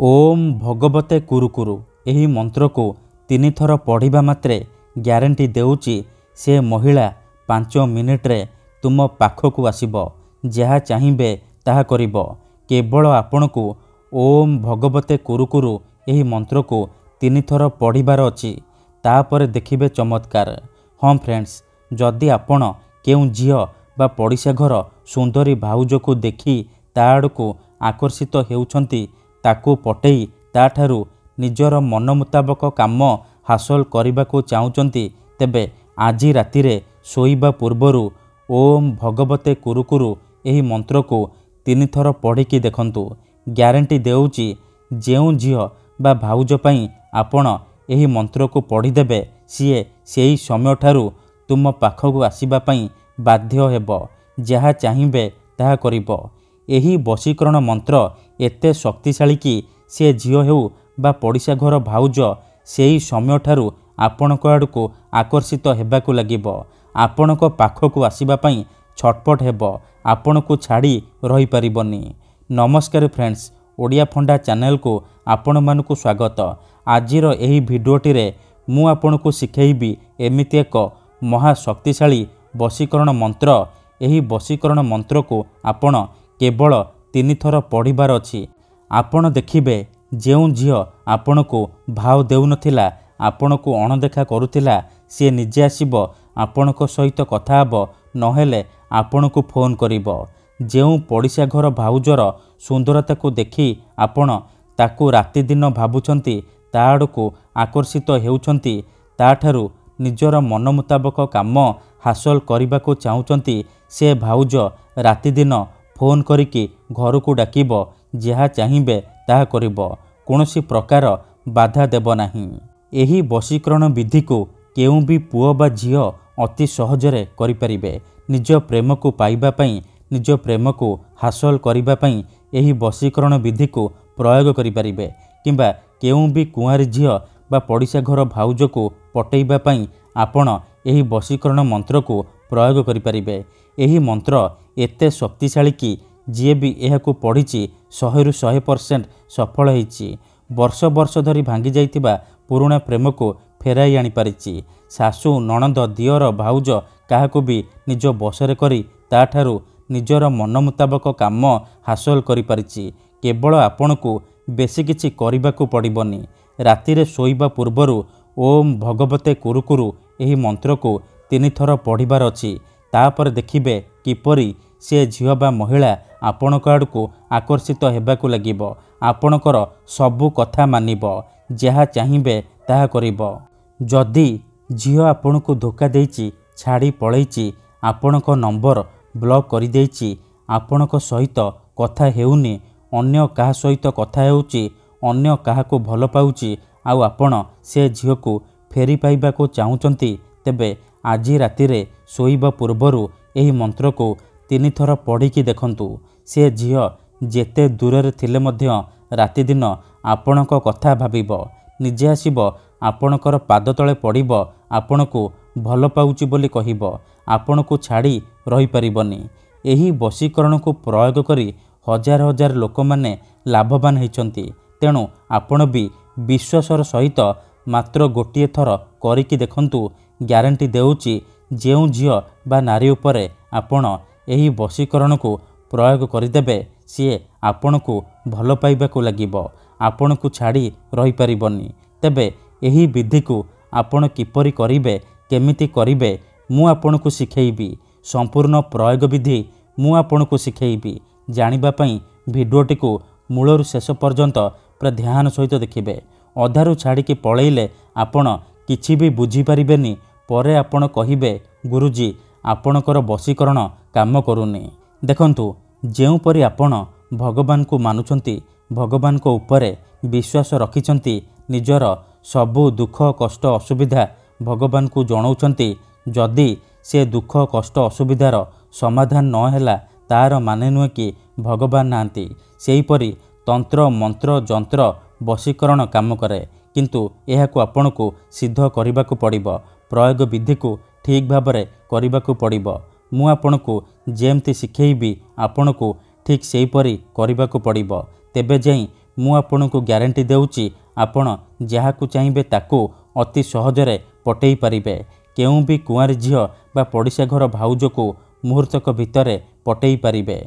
ओम भगवते कुरुकुरु एही मंत्र को तीन थर पढ़िबा मात्रे ग्यारंटी देउची से महिला 5 मिनिट रे तुम पाखकु आसीबो। जहा चाहिबे ताहा करिबो। केवल आपण को ओम भगवते कुरुकुरु एही मंत्र को तीन थर पढ़िबार अछि। तापर देखिबे चमत्कार। हाँ फ्रेंड्स, जदि आपण केउ झियो बा पड़िशा घर सुंदरी भाउज को देखी ता आड़को आकर्षित हेउछंती, ताकू पटेई ताठारू निजर मन मुताबक काम हासिल करने को चाहूँगी, तेबे आज रातिरे शोइबा पूर्वरु ओम भगवते कुरुकुरु एही मंत्र को तीन थर पढ़िकी देखंतु। ग्यारंटी देउची जेउ झियो बा भाउज पई आपण एही मंत्र को पढ़ीदेबे सीए सेही समय ठारू तुम पाखकु आसीबा पई बाध्य हेबो। जहा चाहिबे ताहा करिबो। एही वशीकरण मंत्र एते शक्तिशाली कि से झियो हेउ बा पड़िशा घर भाउज सेही समय ठारू आपणक आड़को आकर्षित हेबाकु लागिबो। आपणक पाखकु आसीबा पई छटपट हेबो। आपणकु छाड़ी रही परिबनी। नमस्कार फ्रेंड्स, ओडिया फंडा चैनल को आपण मानकु स्वागत। आजिर एही भिडियोटी रे मु आपणकु शिखेइबी एमिति एक महाशक्तिशाली वशीकरण मंत्र। एही वशीकरण मंत्र को आपण केवल 3 थर पढ़िबार अछि। आपण देखिबे जेउ झियो आपणकु भाव देउ नथिला, आपणकु अणदेखा करुथिला, से निजे आसीबो, आपणक सहित कथा हबो, नहेले आपणकु फोन करिबो। जेउ पड़िशा घर भाउजर सुंदरता को देखी आपण ताकू राति दिन भाबुछंती, ता आड़को आकर्षित हेउछंती, ताठारू निजर मन मुताबक काम हासिल करने को चाहूँगी, से भाउज राति दिन फोन करिकी घर को डाकिबो। जहा चाहिबे ताहा करिबो। कोनोसी प्रकार बाधा देब नाही। एही वशीकरण विधि को केउ भी पुओ बा झियो अति सहजरे करि परिबे। निज प्रेम को पाइबा पई, निज प्रेम को हासिल करिबा पई एही वशीकरण विधि को प्रयोग करि परिबे। किंबा केउ भी कुंवारी झियो बा पड़िशा घर भाउज को पटेइबा पई आपण एही वशीकरण मंत्र को प्रयोग करि परिबे। एही मंत्र एते शक्तिशाली कि जी भी एहाकू पढ़ी 100% सफल होईची। वर्ष वर्ष धरी भांगी जाइतिबा पुराणा प्रेम को फेराई आनी पारिची। सासू नणंद दियर भाउज काहाकू भी निज बसरे करी ताठारू निजर मन मुताबक काम हासिल करि पारिची। केवल आपणकू बेसी किछि करिबाकू पड़िबनी। रातिरे शोइबा पूर्वरु ओम भगवते कुरुकुरु एही मंत्र को 3 थर पढ़िबार अछि। तापर देखिबे किपरि से झियो बा महिला आपणक आड़को आकर्षित हेबाकू लागिबो। आपणकर सबु कथा मानिबो। जहा चाहिबे ताहा करिबो। जदि झियो आपणकू धोखा देइची, छाड़ी पळेइची, आपणक नंबर ब्लॉक करि देइची, आपणक सहित कथा हेउनी, अन्य काहा सहित कथा हेउची, अन्य काहाकू भल पाउची, आउ आपण से झियो को फेरी पाइबाकू चाहूँचंती, तेबे आज रातिरे शोइबा पूर्वरु एही मंत्र को 3 थर पढ़िकी देखंतु। से झियो जेते दूर थिले मध्य राति दिन आपणक कथा भाबिबो। निजे आसीबो, आपणकर पाद तले पड़िबो, आपणकू भल पाउची बोली कहिबो। आपणकू छाड़ी रही परिबनी। एही वशीकरण को प्रयोग करी हजार हजार लोक माने लाभवान होइचंती। तेणु आपण भी विश्वासर सहित मात्र गोटिए थर करिकी देखंतु। ग्यारंटी देउची जेउ झियो बा नारी उपरे आपण एही वशीकरण को प्रयोग करिदेबे, सीए आपणकू भल पाइबाकू लागिबो, आपणकू छाड़ी रही परिबनी। तेबे एही विधि को आपण किपरि करिबे, केमिति करिबे, मु आपणकू शिखेइबी। संपूर्ण प्रयोग विधि मु आपणकू शिखेइबी। जानिबा पई भिडियोटी को मूलरु शेष पर्यंत पूरा ध्यान सहित देखिबे। अधारू छाड़िकी पळेइले आपण किछि भी बुझी परिबेनी। परे आपण कहिबे, गुरुजी आपणकर वशीकरण काम करूनी। देखंतु, जेउपरि आपण भगवान को मानुछंती, भगवान को उपरे विश्वास रखिछंती, निजर सबु दुख कष्ट असुविधा भगवान को जणाउछंती, जदि से दुख कष्ट असुविधार समाधान न ହେଲା, तार माने नुहे कि भगवान नांती। सेहीपरि तंत्र मंत्र जंत्र वशीकरण काम करे, किंतु एहाकू आपणकू सिद्ध करिबाकू पड़िबो। प्रयोग विधि को ठीक भाबरे करिबाकू पड़िबो। मु आपणकू जेमती शिखेइबी, आपणकू ठीक सेहीपरि करिबाकू पड़िबो। तेबे जाई ମୁଁ ଆପଣଙ୍କୁ ଗ୍ୟାରେଣ୍ଟି ଦେଉଛି ଆପଣ ଯାହାକୁ ଚାହିଁବେ ତାକୁ ଅତି ସହଜରେ ପଟେଇ ପାରିବେ। କେଉଁ ବି କୁଆଁରୀ ଝିଅ ବା ପଡ଼ିଶା ଘର ଭାଉଜକୁ ମୁହୂର୍ତ୍ତକ ଭିତରେ ପଟେଇ ପାରିବେ।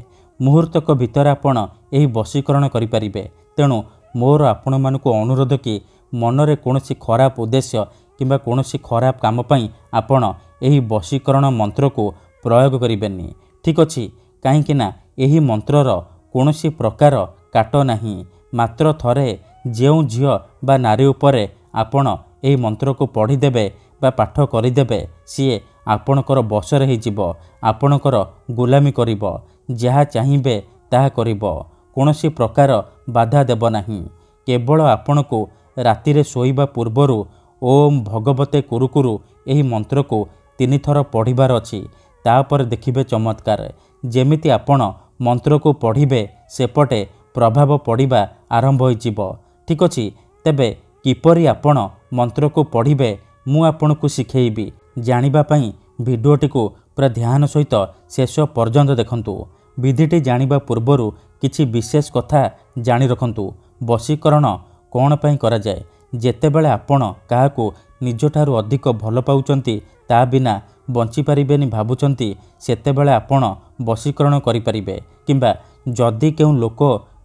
ମୁହୂର୍ତ୍ତକ ଭିତରେ ଆପଣ ଏହି ବଶୀକରଣ କରିପାରିବେ। ତେଣୁ ମୋର ଆପଣମାନଙ୍କୁ ଅନୁରୋଧ କି ମନରେ କୌଣସି ଖରାପ ଉଦ୍ଦେଶ୍ୟ କିମ୍ବା କୌଣସି ଖରାପ କାମ ପାଇଁ ଆପଣ ଏହି ବଶୀକରଣ ମନ୍ତ୍ରକୁ ପ୍ରୟୋଗ କରିବେନି। ଠିକ୍ ଅଛି, କାହିଁକି ନା ଏହି ମନ୍ତ୍ରର କୌଣସି ପ୍ରକାର କାଟ ନାହିଁ। ମାତ୍ର ଥରେ ଯେଉଁ ଝିଅ ବା ନାରୀ ଉପରେ ଆପଣ ଏହି ମନ୍ତ୍ରକୁ ପଢ଼ିଦେବେ ବା ପାଠ କରିଦେବେ, ସିଏ ଆପଣଙ୍କର ବଶରେ ହେଇଯିବ, ଆପଣଙ୍କର ଗୁଲାମୀ କରିବ, ଯାହା ଚାହିଁବେ ତାହା କରିବ, କୌଣସି ପ୍ରକାର ବାଧା ଦେବ ନାହିଁ। କେବଳ ଆପଣଙ୍କୁ ରାତିରେ ଶୋଇବା ପୂର୍ବରୁ ଓମ୍ ଭଗବତେ କୁରୁକୁରୁ ଏହି ମନ୍ତ୍ରକୁ 3 ଥର ପଢ଼ିବାର ଅଛି। ତାପରେ ଦେଖିବେ ଚମତ୍କାର। ଯେମିତି ଆପଣ ମନ୍ତ୍ରକୁ ପଢ଼ିବେ ସେପଟେ ପ୍ରଭାବ ପଡ଼ିବା ଆରମ୍ଭ ହୋଇଯିବ। ଠିକ୍ ଅଛି, ତେବେ କିପରି ଆପଣ ମନ୍ତ୍ରକୁ ପଢ଼ିବେ ମୁଁ ଆପଣଙ୍କୁ ଶିଖେଇବି। ଜାଣିବା ପାଇଁ ଭିଡ଼ିଓଟିକୁ ପୁରା ଧ୍ୟାନ ସହିତ ଶେଷ ପର୍ଯ୍ୟନ୍ତ ଦେଖନ୍ତୁ। ବିଧିଟି ଜାଣିବା ପୂର୍ବରୁ କିଛି ବିଶେଷ କଥା ଜାଣି ରଖନ୍ତୁ। ବଶୀକରଣ କ'ଣ ପାଇଁ କରାଯାଏ? ଯେତେବେଳେ ଆପଣ କାହାକୁ ନିଜଠାରୁ ଅଧିକ ଭଲ ପାଉଛନ୍ତି, ତା ବିନା ବଞ୍ଚିପାରିବେନି ଭାବୁଛନ୍ତି, ସେତେବେଳେ ଆପଣ ବଶୀକରଣ କରିପାରିବେ। କିମ୍ବା ଯଦି କେଉଁ ଲୋକ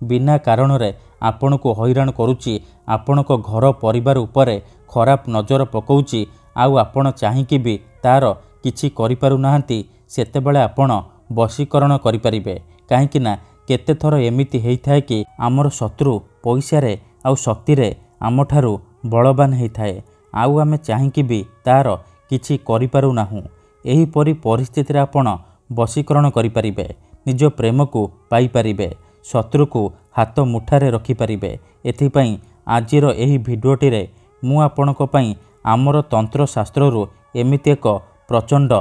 ବିନା କାରଣରେ ଆପଣଙ୍କୁ ହଇରାଣ କରୁଛି, ଆପଣଙ୍କ ଘର ପରିବାର ଉପରେ ଖରାପ ନଜର ପକାଉଛି, ଆଉ ଆପଣ ଚାହିଁକି ବି ତା'ର କିଛି କରିପାରୁନାହାନ୍ତି, ସେତେବେଳେ ଆପଣ ବଶୀକରଣ କରିପାରିବେ। କାହିଁକି ନା କେତେଥର ଏମିତି ହେଇଥାଏ କି ଆମର ଶତ୍ରୁ ପଇସାରେ ଆଉ ଶକ୍ତିରେ ଆମଠାରୁ ବଳବାନ ହେଇଥାଏ, ଆଉ ଆମେ ଚାହିଁକି ବି ତା'ର କିଛି କରିପାରୁନାହୁଁ। ଏହିପରି ପରିସ୍ଥିତିରେ ଆପଣ ବଶୀକରଣ କରିପାରିବେ। ନିଜ ପ୍ରେମକୁ ପାଇପାରିବେ, ଶତ୍ରୁକୁ ହାତ ମୁଠାରେ ରଖିପାରିବେ। ଏଥିପାଇଁ ଆଜିର ଏହି ଭିଡ଼ିଓଟିରେ ମୁଁ ଆପଣଙ୍କ ପାଇଁ ଆମର ତନ୍ତ୍ରଶାସ୍ତ୍ରରୁ ଏମିତି ଏକ ପ୍ରଚଣ୍ଡ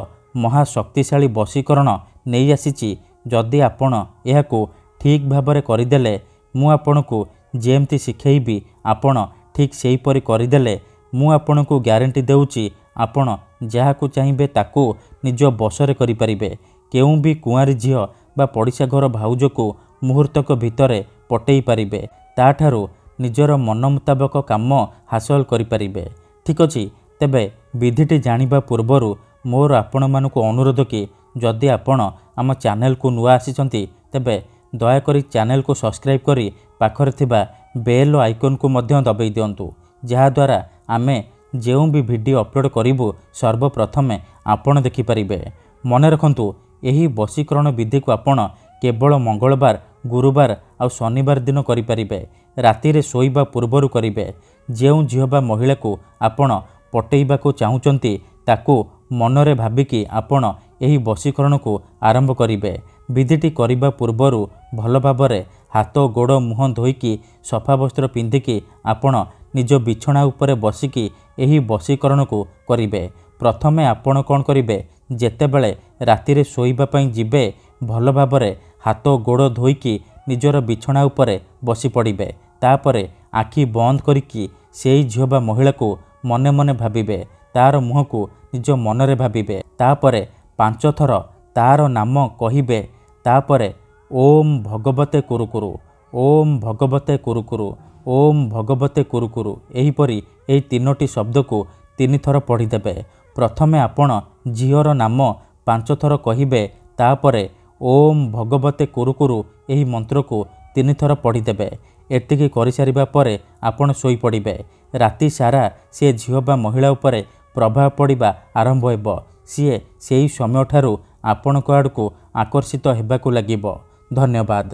ମହାଶକ୍ତିଶାଳୀ ବଶୀକରଣ ନେଇ ଆସିଛି। ଯଦି ଆପଣ ଏହାକୁ ଠିକ୍ ଭାବରେ କରିଦେଲେ, ମୁଁ ଆପଣଙ୍କୁ ଯେମିତି ଶିଖେଇବି ଆପଣ ଠିକ୍ ସେହିପରି କରିଦେଲେ, ମୁଁ ଆପଣଙ୍କୁ ଗ୍ୟାରେଣ୍ଟି ଦେଉଛି ଆପଣ ଯାହାକୁ ଚାହିଁବେ ତାକୁ ନିଜ ବଶରେ କରିପାରିବେ। କେଉଁ ବି କୁଆଁରୀ ଝିଅ ବା ପଡ଼ିଶା ଘର ଭାଉଜକୁ ମୁହୂର୍ତ୍ତକ ଭିତରେ ପଟେଇ ପାରିବେ, ତାଠାରୁ ନିଜର ମନ ମୁତାବକ କାମ ହାସଲ କରିପାରିବେ। ଠିକ୍ ଅଛି, ତେବେ ବିଧିଟି ଜାଣିବା ପୂର୍ବରୁ ମୋର ଆପଣମାନଙ୍କୁ ଅନୁରୋଧ କି ଯଦି ଆପଣ ଆମ ଚ୍ୟାନେଲକୁ ନୂଆ ଆସିଛନ୍ତି, ତେବେ ଦୟାକରି ଚ୍ୟାନେଲକୁ ସବସ୍କ୍ରାଇବ୍ କରି ପାଖରେ ଥିବା ବେଲ୍ ଆଇକନ୍କୁ ମଧ୍ୟ ଦବାଇ ଦିଅନ୍ତୁ, ଯାହାଦ୍ୱାରା ଆମେ ଯେଉଁ ବି ଭିଡ଼ିଓ ଅପଲୋଡ଼ କରିବୁ ସର୍ବପ୍ରଥମେ ଆପଣ ଦେଖିପାରିବେ। ମନେ ରଖନ୍ତୁ, ଏହି ବଶୀକରଣ ବିଧିକୁ ଆପଣ କେବଳ ମଙ୍ଗଳବାର, ଗୁରୁବାର ଆଉ ଶନିବାର ଦିନ କରିପାରିବେ। ରାତିରେ ଶୋଇବା ପୂର୍ବରୁ କରିବେ। ଯେଉଁ ଝିଅ ବା ମହିଳାକୁ ଆପଣ ପଟେଇବାକୁ ଚାହୁଁଛନ୍ତି, ତାକୁ ମନରେ ଭାବିକି ଆପଣ ଏହି ବଶୀକରଣକୁ ଆରମ୍ଭ କରିବେ। ବିଧିଟି କରିବା ପୂର୍ବରୁ ଭଲ ଭାବରେ ହାତ ଗୋଡ଼ ମୁହଁ ଧୋଇକି ସଫା ବସ୍ତ୍ର ପିନ୍ଧିକି ଆପଣ ନିଜ ବିଛଣା ଉପରେ ବସିକି ଏହି ବଶୀକରଣକୁ କରିବେ। ପ୍ରଥମେ ଆପଣ କ'ଣ କରିବେ, ଯେତେବେଳେ ରାତିରେ ଶୋଇବା ପାଇଁ ଯିବେ, ଭଲ ଭାବରେ ହାତ ଗୋଡ଼ ଧୋଇକି ନିଜର ବିଛଣା ଉପରେ ବସି ପଡ଼ିବେ। ତାପରେ ଆଖି ବନ୍ଦ କରିକି ସେଇ ଝିଅ ବା ମହିଳାକୁ ମନେ ମନେ ଭାବିବେ, ତା'ର ମୁହଁକୁ ନିଜ ମନରେ ଭାବିବେ। ତାପରେ 5 ଥର ତା'ର ନାମ କହିବେ। ତାପରେ ଓମ୍ ଭଗବତେ କୁରୁକୁରୁ, ଓମ୍ ଭଗବତେ କୁରୁକୁରୁ, ଓମ୍ ଭଗବତେ କୁରୁକୁରୁ, ଏହିପରି ଏହି 3ଟି ଶବ୍ଦକୁ 3 ଥର ପଢ଼ିଦେବେ। ପ୍ରଥମେ ଆପଣ ଝିଅର ନାମ 5 ଥର କହିବେ। ତାପରେ ଓମ୍ ଭଗବତେ କୁରୁକୁରୁ ଏହି ମନ୍ତ୍ରକୁ 3 ଥର ପଢ଼ିଦେବେ। ଏତିକି କରିସାରିବା ପରେ ଆପଣ ଶୋଇପଡ଼ିବେ। ରାତି ସାରା ସେ ଝିଅ ବା ମହିଳା ଉପରେ ପ୍ରଭାବ ପଡ଼ିବା ଆରମ୍ଭ ହେବ। ସିଏ ସେହି ସମୟଠାରୁ ଆପଣଙ୍କ ଆଡ଼କୁ ଆକର୍ଷିତ ହେବାକୁ ଲାଗିବ। ଧନ୍ୟବାଦ।